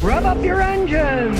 Rev up your engines!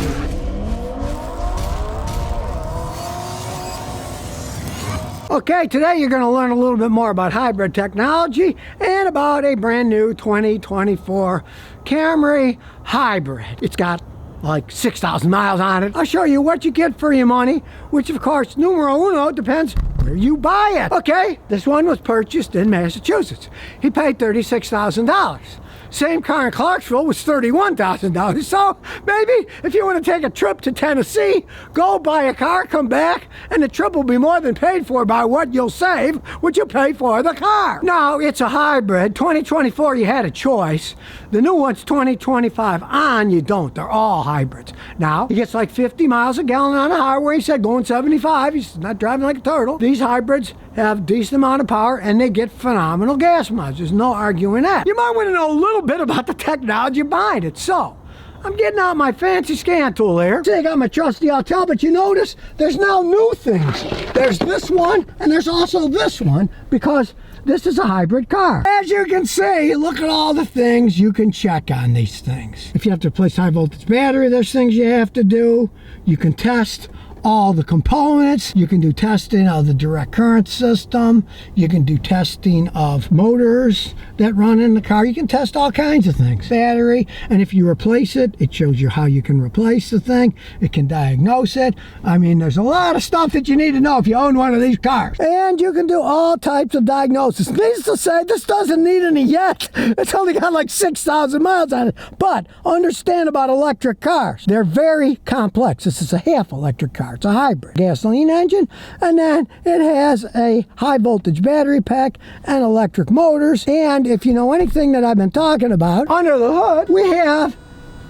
Okay, today you're going to learn a little bit more about hybrid technology and about a brand new 2024 Camry hybrid. It's got like 6,000 miles on it. I'll show you what you get for your money, which of course, numero uno, depends where you buy it. Okay, this one was purchased in Massachusetts. He paid $36,000. Same car in Clarksville was $31,000. So maybe if you want to take a trip to Tennessee, go buy a car, come back, and the trip will be more than paid for by what you'll save, what you pay for the car. Now, it's a hybrid. 2024, you had a choice. The new one's 2025 on, you don't. They're all hybrids. Now, he gets like 50 miles a gallon on the highway. He said going 75. He's not driving like a turtle. These hybrids have a decent amount of power, and they get phenomenal gas mileage. There's no arguing that. You might want to know a little bit about the technology behind it. So, I'm getting out my fancy scan tool here. See, I got my trusty Altel, but you notice there's now new things. There's this one, and there's also this one, because this is a hybrid car. As you can see, look at all the things you can check on these things. If you have to replace high voltage battery, there's things you have to do. You can test all the components. You can do testing of the direct current system. You can do testing of motors that run in the car. You can test all kinds of things. Battery, and if you replace it, it shows you how you can replace the thing. It can diagnose it. I mean, there's a lot of stuff that you need to know if you own one of these cars. And you can do all types of diagnosis. Needless to say, this doesn't need any yet. It's only got like 6,000 miles on it. But understand about electric cars. They're very complex. This is a half electric car. It's a hybrid gasoline engine, and then it has a high voltage battery pack and electric motors. And if you know anything that I've been talking about, under the hood we have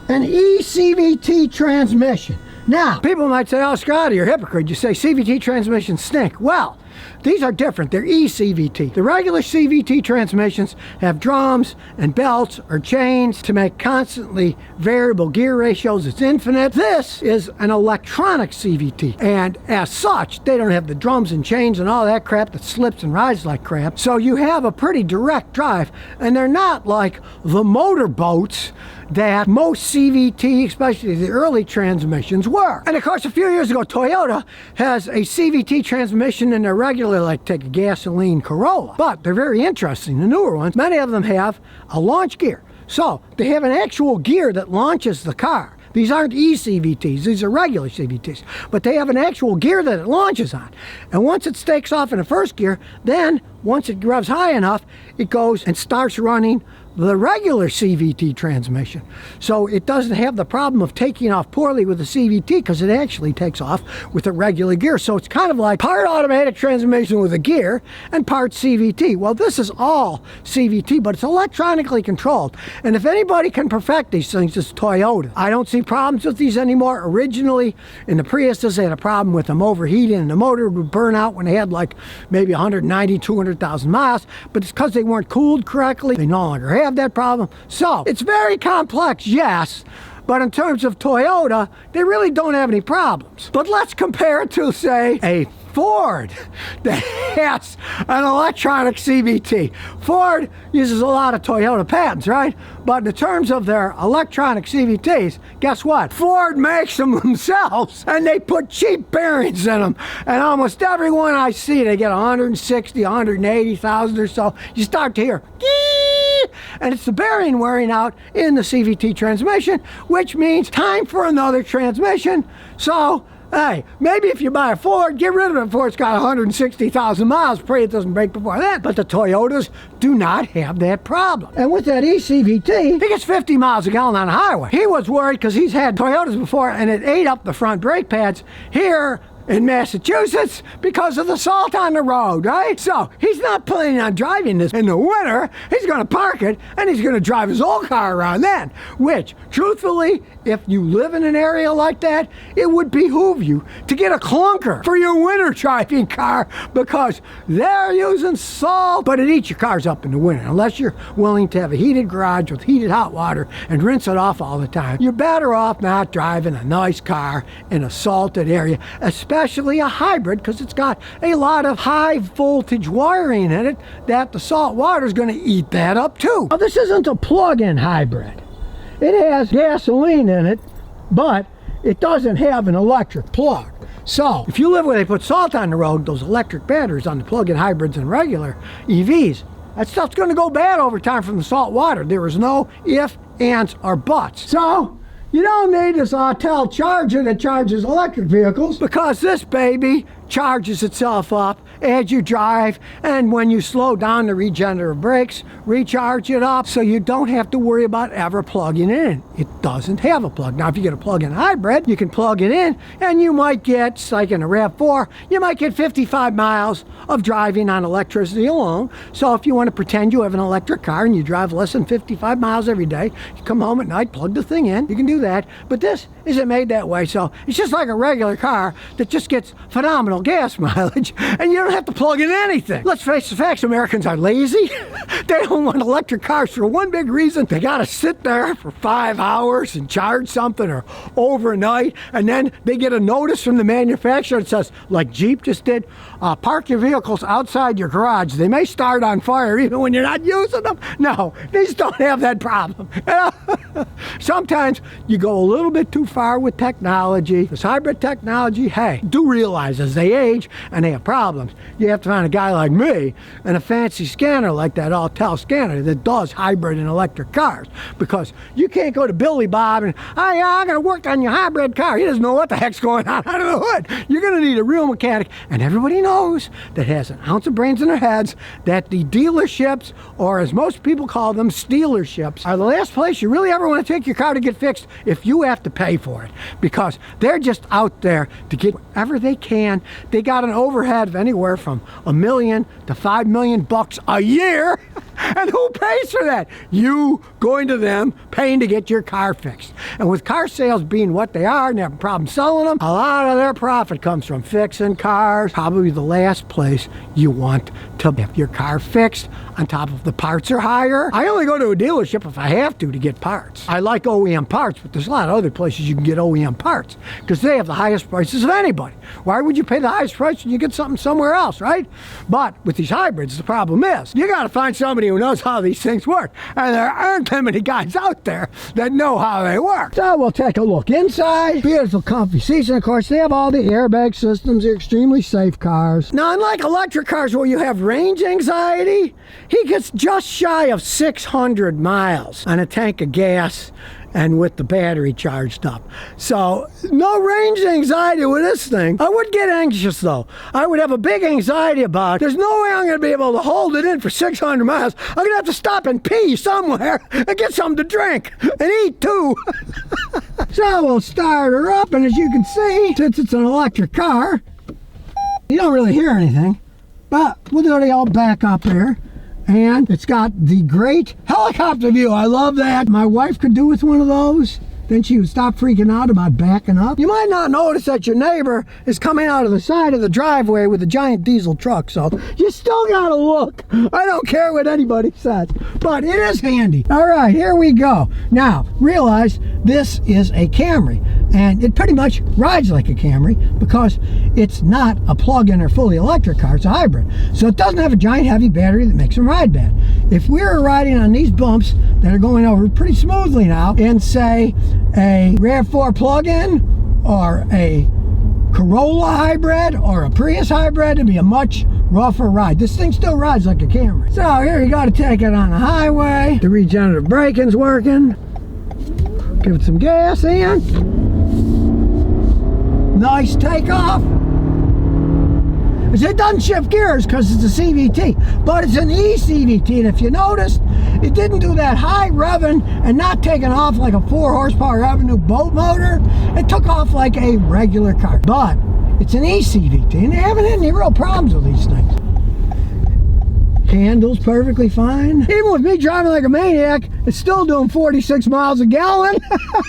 an eCVT transmission. Now, people might say, oh, Scotty, you're a hypocrite. You say CVT transmissions stink. Well, these are different. They're eCVT. The regular CVT transmissions have drums and belts or chains to make constantly variable gear ratios. It's infinite. This is an electronic CVT. And as such, they don't have the drums and chains and all that crap that slips and rides like crap. So you have a pretty direct drive. And they're not like the motorboats that most CVT, especially the early transmissions, were. And of course, a few years ago, Toyota has a CVT transmission in their regular, like take a gasoline Corolla. But they're very interesting, the newer ones. Many of them have a launch gear. So they have an actual gear that launches the car. These aren't eCVTs, these are regular CVTs. But they have an actual gear that it launches on. And once it takes off in the first gear, then once it revs high enough, it goes and starts running the regular CVT transmission. So it doesn't have the problem of taking off poorly with the CVT because it actually takes off with a regular gear. So it's kind of like part automatic transmission with a gear and part CVT. Well, this is all CVT, but it's electronically controlled. And if anybody can perfect these things, it's Toyota. I don't see problems with these anymore. Originally, in the Priuses, they had a problem with them overheating and the motor would burn out when they had like maybe 190, 200,000 miles. But it's because they weren't cooled correctly. They no longer have that problem. So it's very complex, yes, but in terms of Toyota, they really don't have any problems. But let's compare it to, say, a Ford that has an electronic CVT. Ford uses a lot of Toyota patents, right? But in terms of their electronic CVTs, guess what? Ford makes them themselves, and they put cheap bearings in them. And almost every one I see, they get 160, 180,000 or so. You start to hear, and it's the bearing wearing out in the CVT transmission, which means time for another transmission. So, hey, maybe if you buy a Ford, get rid of it before it's got 160,000 miles. Pray it doesn't break before that. But the Toyotas do not have that problem. And with that eCVT, he gets 50 miles a gallon on the highway. He was worried because he's had Toyotas before and it ate up the front brake pads. Here in Massachusetts because of the salt on the road, right? So he's not planning on driving this in the winter. He's going to park it and he's going to drive his old car around then, which truthfully, if you live in an area like that, it would behoove you to get a clunker for your winter driving car because they're using salt, but it eats your cars up in the winter. Unless you're willing to have a heated garage with heated hot water and rinse it off all the time, you're better off not driving a nice car in a salted area, especially a hybrid, because it's got a lot of high voltage wiring in it that the salt water is going to eat that up too. Now, this isn't a plug-in hybrid. it has gasoline in it, but it doesn't have an electric plug. So if you live where they put salt on the road, those electric batteries on the plug-in hybrids and regular EVs, that stuff's going to go bad over time from the salt water. There is no if, ands, or buts. So you don't need this Autel charger that charges electric vehicles, because this baby charges itself up as you drive, and when you slow down, the regenerative brakes recharge it up, so you don't have to worry about ever plugging it in. It doesn't have a plug. Now if you get a plug-in hybrid, you can plug it in and you might get, like in a RAV4, you might get 55 miles of driving on electricity alone. So if you want to pretend you have an electric car and you drive less than 55 miles every day, you come home at night, plug the thing in, you can do that. But this isn't made that way, so it's just like a regular car that just gets phenomenal gas mileage, and you don't have to plug in anything. Let's face the facts, Americans are lazy. They don't want electric cars for one big reason. They gotta sit there for 5 hours and charge something, or overnight, and then they get a notice from the manufacturer that says, like Jeep just did, park your vehicles outside your garage. They may start on fire even when you're not using them. No, these don't have that problem. Sometimes you go a little bit too far with technology. This hybrid technology, hey, do realize as they age and they have problems, you have to find a guy like me and a fancy scanner like that Autel scanner that does hybrid and electric cars, because you can't go to Billy Bob and, oh yeah, I'm gonna work on your hybrid car. He doesn't know what the heck's going on under the hood. You're gonna need a real mechanic, and everybody knows that has an ounce of brains in their heads that the dealerships, or as most people call them, stealerships, are the last place you really ever want to take your car to get fixed if you have to pay for it, because they're just out there to get whatever they can. They got an overhead of anywhere from $1 million to $5 million bucks a year. And who pays for that? You going to them, paying to get your car fixed. And with car sales being what they are, and they have a problem selling them, a lot of their profit comes from fixing cars. Probably the last place you want to have your car fixed. On top of the parts are higher. I only go to a dealership if I have to get parts. I like OEM parts, but there's a lot of other places you can get OEM parts because they have the highest prices of anybody. Why would you pay the highest price when you get something somewhere else, right? But with these hybrids, the problem is you got to find somebody who knows how these things work, and there aren't that many guys out there that know how they work. So we'll take a look inside. Beautiful, comfy seats, and of course they have all the airbag systems. They're extremely safe cars. Now, unlike electric cars where you have range anxiety, he gets just shy of 600 miles on a tank of gas and with the battery charged up. So no range anxiety with this thing. I would get anxious though. I would have a big anxiety about, there's no way I'm going to be able to hold it in for 600 miles. I'm going to have to stop and pee somewhere and get something to drink and eat too. So we'll start her up, and as you can see, since it's an electric car, you don't really hear anything, but we'll do the old back up here. And it's got the great helicopter view. I love that. My wife could do with one of those. Then she would stop freaking out about backing up. You might not notice that your neighbor is coming out of the side of the driveway with a giant diesel truck, so you still gotta look. I don't care what anybody says, but it is handy. All right, here we go. Now, realize this is a Camry, and it pretty much rides like a Camry because it's not a plug-in or fully electric car, it's a hybrid. So it doesn't have a giant heavy battery that makes them ride bad. If we were riding on these bumps that are going over pretty smoothly now in, say, a RAV4 plug-in or a Corolla hybrid or a Prius hybrid, it'd be a much rougher ride. This thing still rides like a Camry. So here you go to take it on the highway. The regenerative braking's working. Give it some gas in. Nice takeoff. It doesn't shift gears because it's a CVT, but it's an e-CVT, and if you noticed, it didn't do that high revving and not taking off like a 4 horsepower Avenue boat motor. It took off like a regular car, but it's an e-CVT, and they haven't had any real problems with these things. Handles perfectly fine. Even with me driving like a maniac, it's still doing 46 miles a gallon.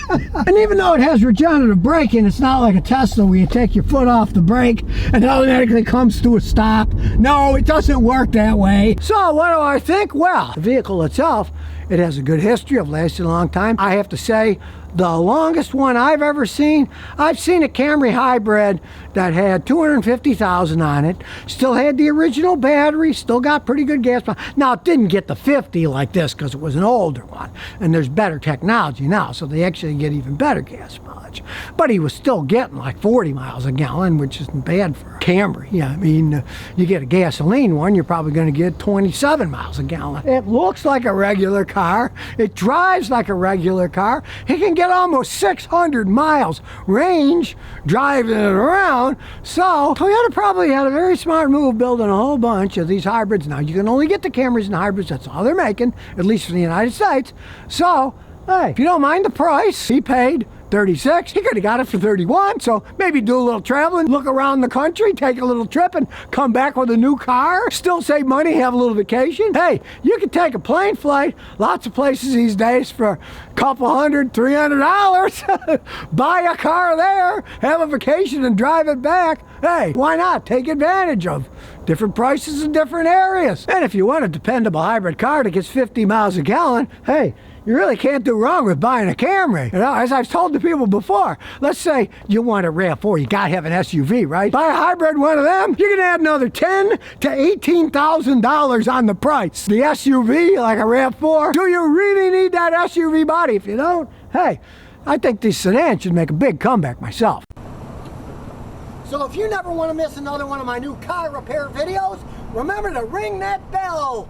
And even though it has regenerative braking, it's not like a Tesla where you take your foot off the brake and it automatically comes to a stop. No, it doesn't work that way. So what do I think? Well, the vehicle itself, it has a good history of lasting a long time. I have to say, The longest one I've ever seen, I've seen a Camry hybrid that had 250,000 on it, still had the original battery, still got pretty good gas mileage. Now, it didn't get the 50 like this because it was an older one, and there's better technology now, so they actually get even better gas mileage. But he was still getting like 40 miles a gallon, which isn't bad for a Camry. Yeah, I mean, you get a gasoline one, you're probably going to get 27 miles a gallon. It looks like a regular car. It drives like a regular car. It can get almost 600 miles range driving it around. So Toyota probably had a very smart move building a whole bunch of these hybrids. Now, you can only get the Camrys and hybrids. That's all they're making, at least for the United States. So, hey, if you don't mind the price, he paid 36. He could have got it for 31, so maybe do a little traveling, look around the country, take a little trip, and come back with a new car. Still save money, have a little vacation. Hey, you can take a plane flight. Lots of places these days for a couple $100, $300. Buy a car there, have a vacation, and drive it back. Hey, why not? Take advantage of different prices in different areas. And if you want a dependable hybrid car that gets 50 miles a gallon, hey, you really can't do wrong with buying a Camry. You know, as I've told the people before, let's say you want a RAV4, you gotta have an SUV, right? Buy a hybrid one of them, you're gonna add another $10,000 to $18,000 on the price. The SUV, like a RAV4, do you really need that SUV body? If you don't, hey, I think these sedans should make a big comeback myself. So if you never want to miss another one of my new car repair videos, remember to ring that bell.